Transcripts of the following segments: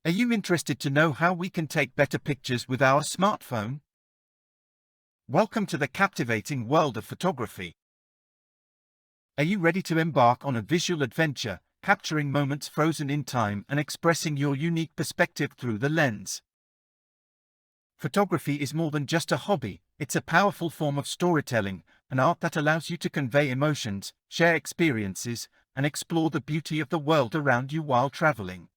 Are you interested to know how we can take better pictures with our smartphone? Welcome to the captivating world of photography. Are you ready to embark on a visual adventure, capturing moments frozen in time and expressing your unique perspective through the lens? Photography is more than just a hobby, it's a powerful form of storytelling, an art that allows you to convey emotions, share experiences, and explore the beauty of the world around you while traveling.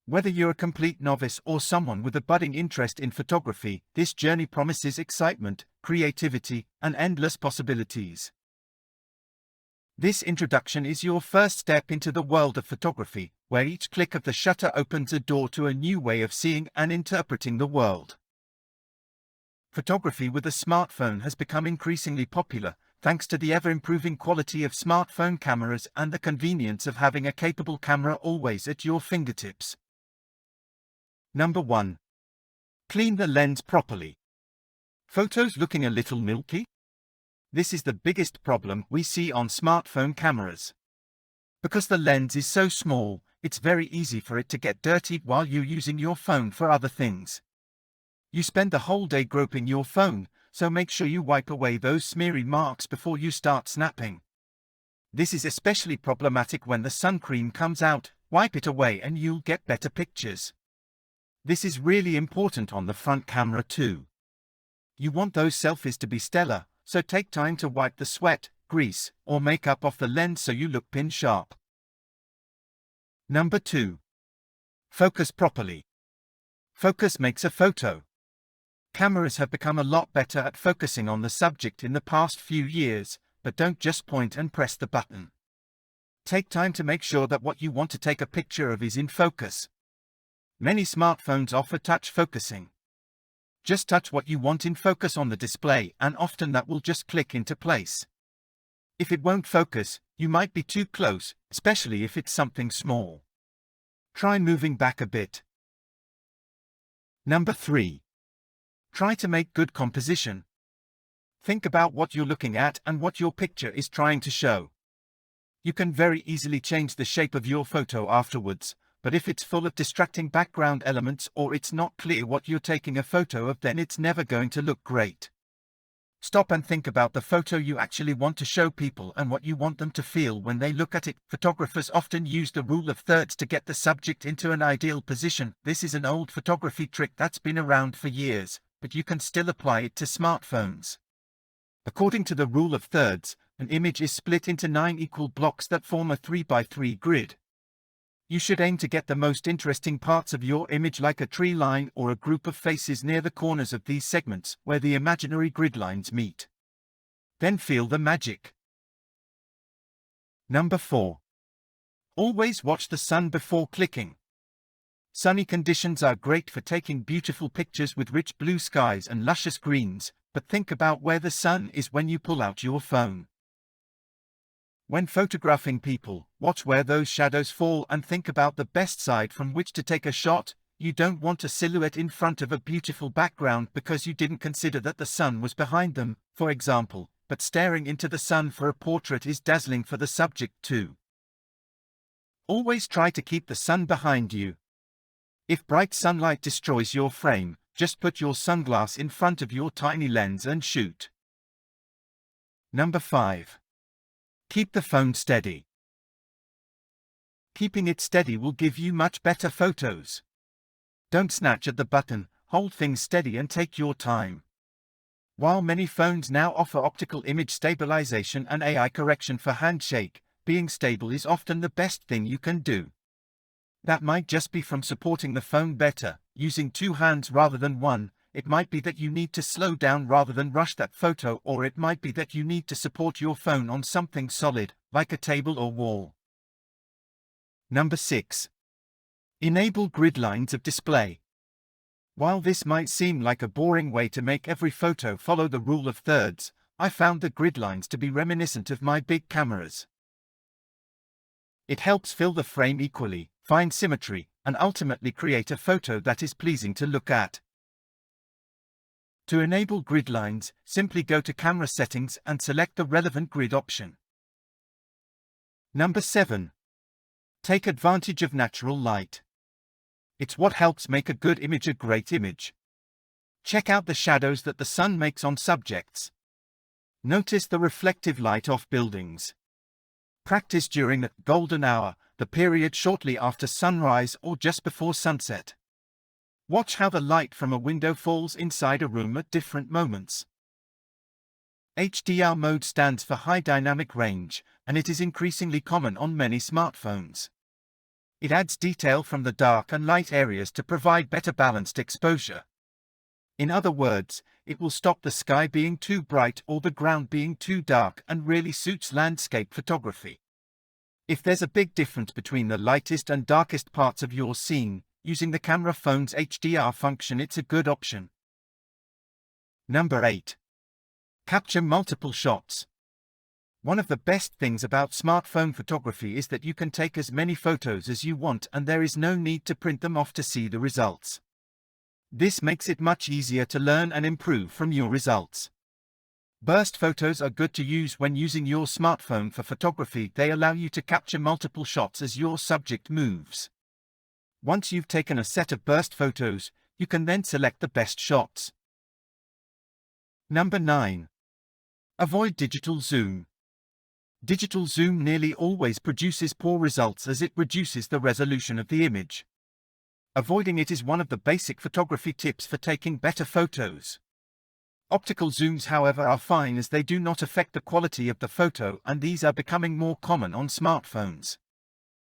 Whether you're a complete novice or someone with a budding interest in photography, this journey promises excitement, creativity, and endless possibilities. This introduction is your first step into the world of photography, where each click of the shutter opens a door to a new way of seeing and interpreting the world. Photography with a smartphone has become increasingly popular, thanks to the ever-improving quality of smartphone cameras and the convenience of having a capable camera always at your fingertips. Number 1. Clean the lens properly. Photos looking a little milky? This is the biggest problem we see on smartphone cameras. Because the lens is so small, it's very easy for it to get dirty while you're using your phone for other things. You spend the whole day groping your phone, so make sure you wipe away those smeary marks before you start snapping. This is especially problematic when the sun cream comes out. Wipe it away and you'll get better pictures. This is really important on the front camera too. You want those selfies to be stellar, so take time to wipe the sweat, grease, or makeup off the lens so you look pin sharp. Number 2. Focus properly. Focus makes a photo. Cameras have become a lot better at focusing on the subject in the past few years, but don't just point and press the button. Take time to make sure that what you want to take a picture of is in focus. Many smartphones offer touch focusing. Just touch what you want in focus on the display and often that will just click into place. If it won't focus, you might be too close, especially if it's something small. Try moving back a bit. Number 3. Try to make good composition. Think about what you're looking at and what your picture is trying to show. You can very easily change the shape of your photo afterwards, but if it's full of distracting background elements or it's not clear what you're taking a photo of, then it's never going to look great. Stop and think about the photo you actually want to show people and what you want them to feel when they look at it. Photographers often use the rule of thirds to get the subject into an ideal position. This is an old photography trick that's been around for years, but you can still apply it to smartphones. According to the rule of thirds, an image is split into 9 equal blocks that form a 3x3 grid. You should aim to get the most interesting parts of your image like a tree line or a group of faces near the corners of these segments where the imaginary grid lines meet. Then feel the magic. Number 4. Always watch the sun before clicking. Sunny conditions are great for taking beautiful pictures with rich blue skies and luscious greens, but think about where the sun is when you pull out your phone. When photographing people, watch where those shadows fall and think about the best side from which to take a shot. You don't want a silhouette in front of a beautiful background because you didn't consider that the sun was behind them, for example, but staring into the sun for a portrait is dazzling for the subject too. Always try to keep the sun behind you. If bright sunlight destroys your frame, just put your sunglass in front of your tiny lens and shoot. Number 5. Keep the phone steady. Keeping it steady will give you much better photos. Don't snatch at the button, hold things steady and take your time. While many phones now offer optical image stabilization and AI correction for handshake, being stable is often the best thing you can do. That might just be from supporting the phone better, using 2 hands rather than 1. It might be that you need to slow down rather than rush that photo, or it might be that you need to support your phone on something solid, like a table or wall. Number 6. Enable grid lines of display. While this might seem like a boring way to make every photo follow the rule of thirds, I found the grid lines to be reminiscent of my big cameras. It helps fill the frame equally, find symmetry, and ultimately create a photo that is pleasing to look at. To enable grid lines, simply go to Camera Settings and select the relevant grid option. Number 7. Take advantage of natural light. It's what helps make a good image a great image. Check out the shadows that the sun makes on subjects. Notice the reflective light off buildings. Practice during the golden hour, the period shortly after sunrise or just before sunset. Watch how the light from a window falls inside a room at different moments. HDR mode stands for High Dynamic Range, and it is increasingly common on many smartphones. It adds detail from the dark and light areas to provide better balanced exposure. In other words, it will stop the sky being too bright or the ground being too dark and really suits landscape photography. If there's a big difference between the lightest and darkest parts of your scene, using the camera phone's HDR function, it's a good option. Number 8. Capture multiple shots. One of the best things about smartphone photography is that you can take as many photos as you want and there is no need to print them off to see the results. This makes it much easier to learn and improve from your results. Burst photos are good to use when using your smartphone for photography. They allow you to capture multiple shots as your subject moves. Once you've taken a set of burst photos, you can then select the best shots. Number 9. Avoid digital zoom. Digital zoom nearly always produces poor results as it reduces the resolution of the image. Avoiding it is one of the basic photography tips for taking better photos. Optical zooms, however, are fine as they do not affect the quality of the photo, and these are becoming more common on smartphones.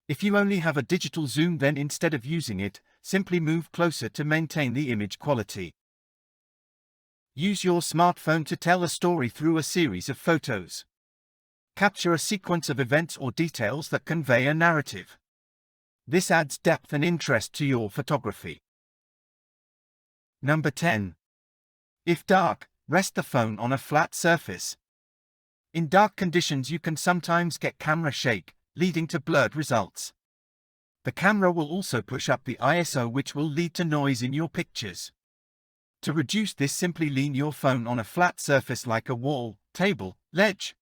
If you only have a digital zoom, then instead of using it, simply move closer to maintain the image quality. Use your smartphone to tell a story through a series of photos. Capture a sequence of events or details that convey a narrative. This adds depth and interest to your photography. Number 10. If dark, rest the phone on a flat surface. In dark conditions, you can sometimes get camera shake, leading to blurred results. The camera will also push up the ISO, which will lead to noise in your pictures. To reduce this, simply lean your phone on a flat surface like a wall, table, ledge.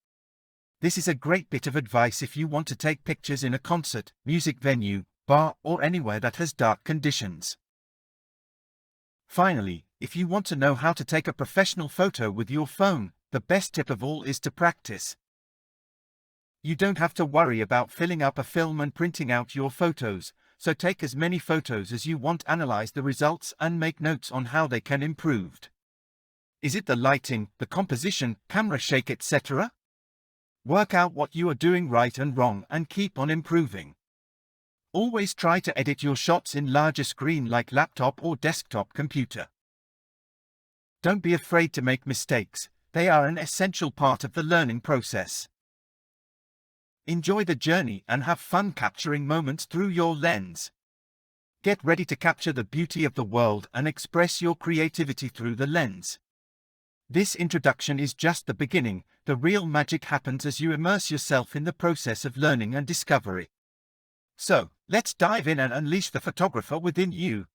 This is a great bit of advice if you want to take pictures in a concert, music venue, bar, or anywhere that has dark conditions. Finally, if you want to know how to take a professional photo with your phone, the best tip of all is to practice. You don't have to worry about filling up a film and printing out your photos, so take as many photos as you want, analyze the results, and make notes on how they can improve. Is it the lighting, the composition, camera shake, etc.? Work out what you are doing right and wrong and keep on improving. Always try to edit your shots in larger screen like laptop or desktop computer. Don't be afraid to make mistakes, they are an essential part of the learning process. Enjoy the journey and have fun capturing moments through your lens. Get ready to capture the beauty of the world and express your creativity through the lens. This introduction is just the beginning. The real magic happens as you immerse yourself in the process of learning and discovery. So, let's dive in and unleash the photographer within you.